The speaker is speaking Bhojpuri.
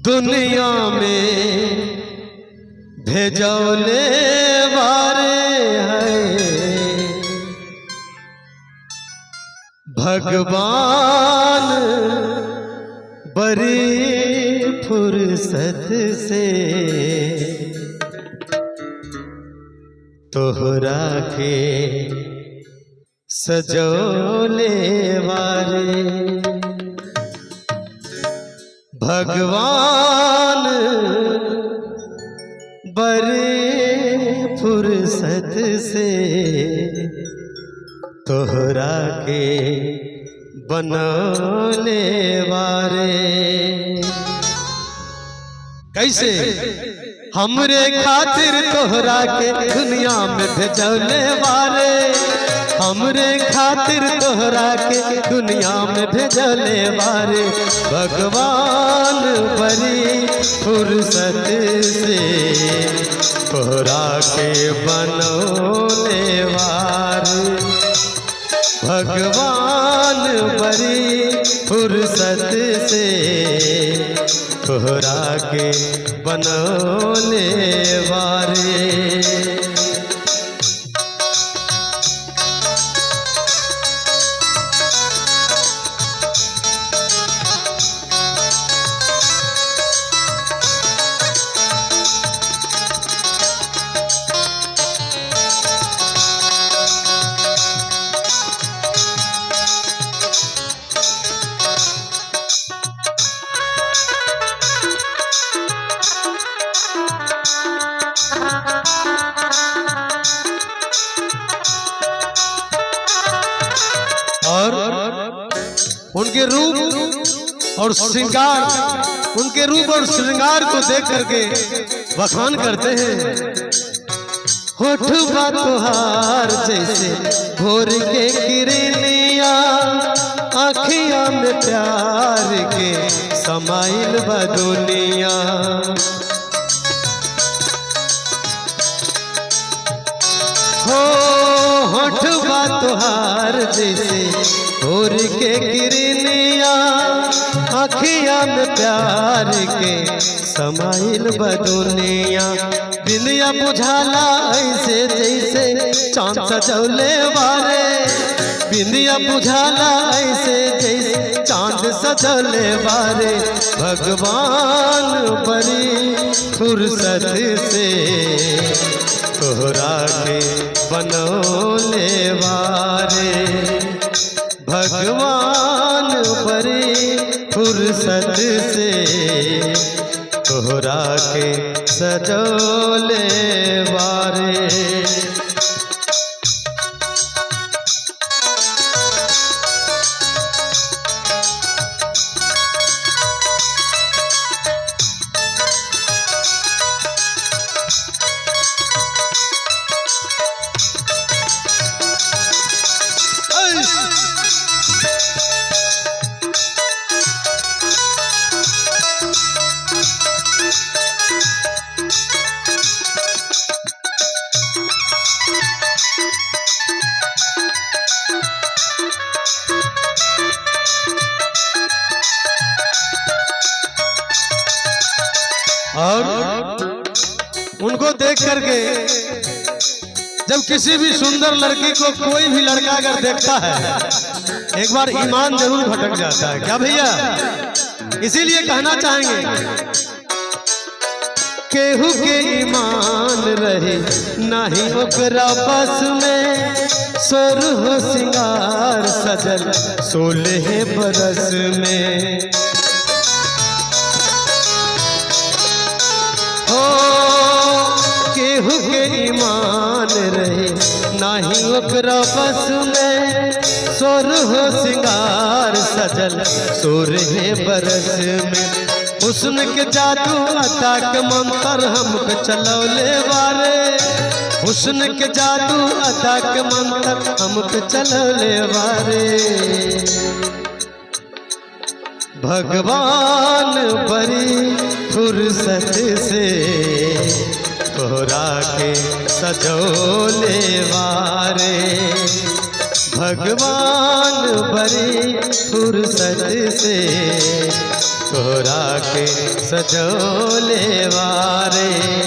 दुनिया में भेजौले वारे है भगवान बड़ी फुर्सत से तोहरा के सजौले वारे भगवान बड़े फुर्सत से तोहरा के बनौले वारे। कैसे हमरे खातिर तोहरा के दुनिया में भेजौले वारे, हमरे खातिर तोहरा के दुनिया में भेजले वारे भगवान बड़ी फुर्सत से तोहरा के बनौले वारे भगवान बड़ी फुर्सत से तोहरा के बनौले वारे। और उनके रूप और श्रृंगार, उनके रूप और श्रृंगार को देख करके बखान करते हैं। होठवा तोहार जैसे भोर के किरनिया, आँखिया में प्यार के समाइल बा दुनिया। होठवा तोहार जैसे भोर के किरनिया, आँखिया में प्यार के समाइल बदुनिया। बिंदिया बुझाला ऐसे जैसे चांद सजौले वारे, बिंदिया बुझाला ऐसे जैसे चांद सजौले वारे भगवान बड़ी फुर्सत से तोहरा के बनौले वारे भगवान बड़ी फुर्सत से तोहरा के सजौले वारे। और उनको देख करके जब किसी भी सुंदर लड़की को कोई भी लड़का अगर देखता है एक बार ईमान जरूर भटक जाता है। क्या भैया? इसीलिए कहना चाहेंगे केहू के ईमान रहे नहीं ओकरा बस में, सोरह सिंगार सजल 16 बरस में। केहू के ईमान रहे नहीं ओकरा बस में, सोरह सिंगार सजल 16 बरस में। हुस्न के जादू अता के मंत्र हमके चलौले वारे, हुस्न के जादू अता के मंत्र हमके चलौले वारे भगवान बड़ी फुर्सत से तोहरा के सजौले वारे भगवान बड़ी फुर्सत से तोहरा के सजौले वारे।